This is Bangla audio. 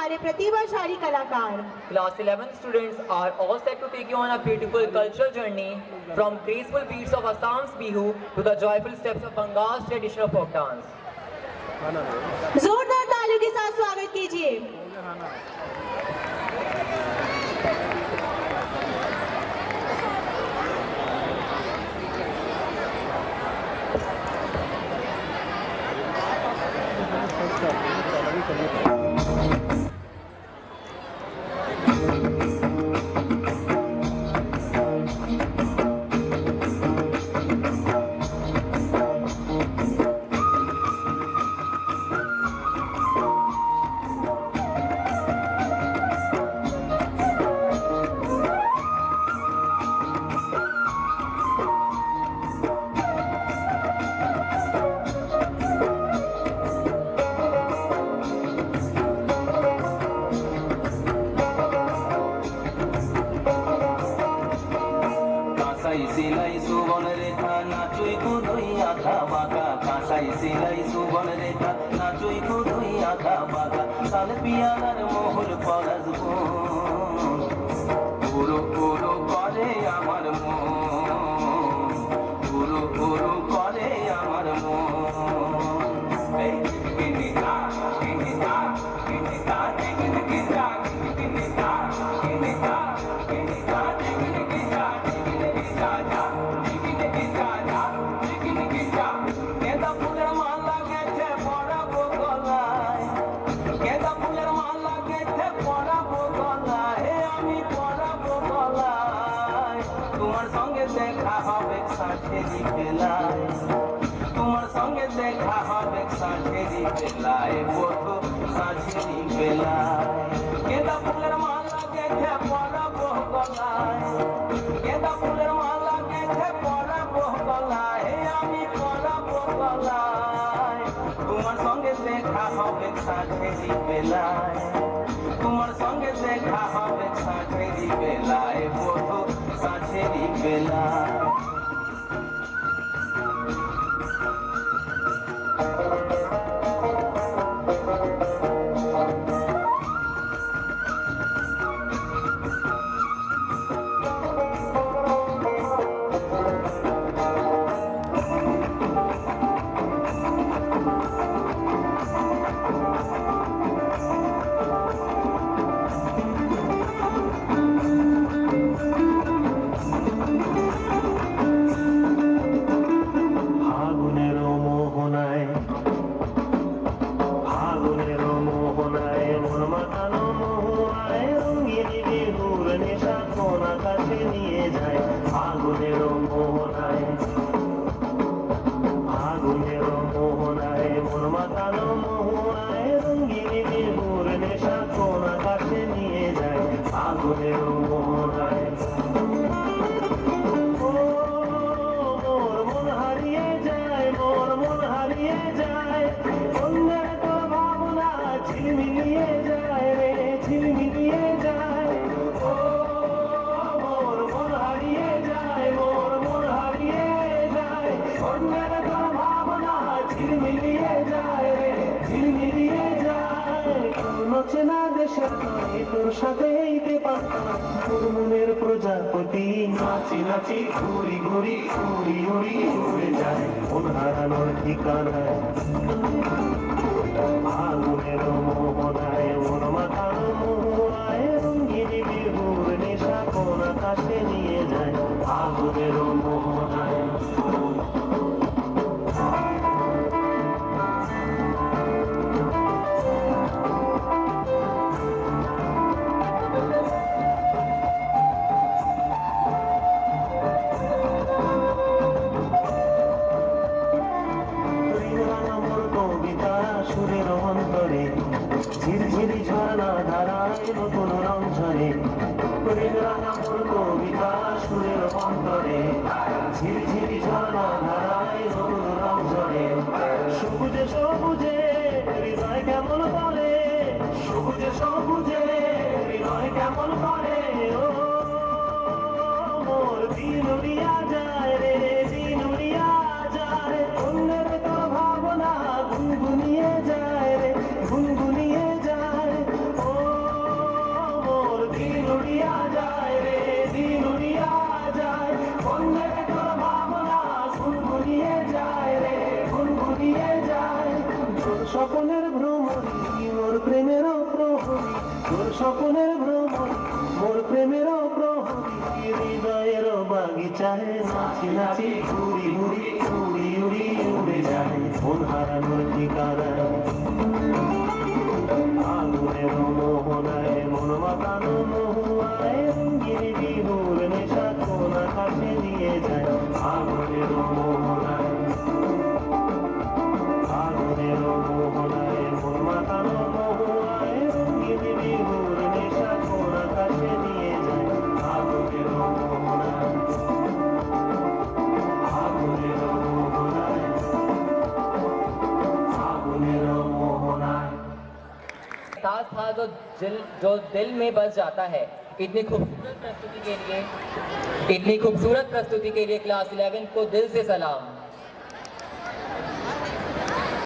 वाले प्रतिभाशाली कलाकार। Class 11 students are all set to take you on a beautiful cultural journey from graceful beats of Assam's Bihu to the joyful steps of Bengal's traditional folk dance. जोरदार तालियों के साथ स्वागत कीजिए। সিলাই সুবন রেখা নাচুই কুদুই আঁকা বাঁকা কাঁসাই সিলাই সুবন রেখা নাচুই কুদুই আঁকা বাঁকা সাল পিয়ারার মোহর পরাজ পুরো পুরো করে আমার মন পুরো পুরো করে আমার দেখা হবে সাথেরি বেলায় তোমার সঙ্গে দেখা হবে সাথেরি বেলায় বধু সাথেরি বেলায় গেঁদা ফুলের মালা গেঁথে পরাবো গলায় গেঁদা ফুলের মালা গেঁথে পরাবো গলায় আমি পরাবো গলায় তোমার সঙ্গে দেখা হবে সাথেরি বেলায় তোমার সঙ্গে দেখা হবে সাথেরি বেলায় বধু সাথেরি বেলায় মনের প্রজাপতি নাচি নাচি ঘুরি ঘুরি উড়ি উড়ি উড়ে যায় মন হারানোর ঠিকানায় আগুনের মোহনায় মন মাথানো মোহনায় রঙিন বিহুর নেশা কোন আকাশে নিয়ে যায় আগুনের মোহনায় ঝিরঝিরি ঝর্ণা ধারায় নতুন রং ঝরে কবিতা সুরের অন্তরে ঝিরঝিরি ঝর্ণা ধারায় নতুন রং ঝরে সবুজে সবুজে হৃদয় কেমন করে সবুজে সবুজে হৃদয় কেমন করে ও মোর দিন উড়িয়া যায় রে দিন উড়িয়া যায় অন্যের তোর ভাবনা গুনগুনিয়ে যায় রে গুনগুনিয়ে যায় ও স্বপ্নের ভ্রমণ মোর প্রেমেরও প্রহরী হৃদয়েরও বাগিচায় নাচি নাচি ঘুরি ঘুরি উড়ি উড়ি উড়ে যায় মন হারানোর ঠিকানায় আগুনের মোহনায় মন মাতানো মহুয়ায় রঙিন বিহুর নেশা কোন আকাশে নিয়ে যায় আগুনের মোহনায় আগুনের মোহনায় মন মাতানো মহুয়ায় রঙিন বিহুর নেশা কোন আকাশে নিয়ে যায় আগুনের মোহনায় আগুনের মোহনায় आगुनेर मोहनाय साथ था जो दिल में बस जाता है। इतनी खूबसूरत प्रस्तुति के लिए क्लास 11 को दिल से सलाम।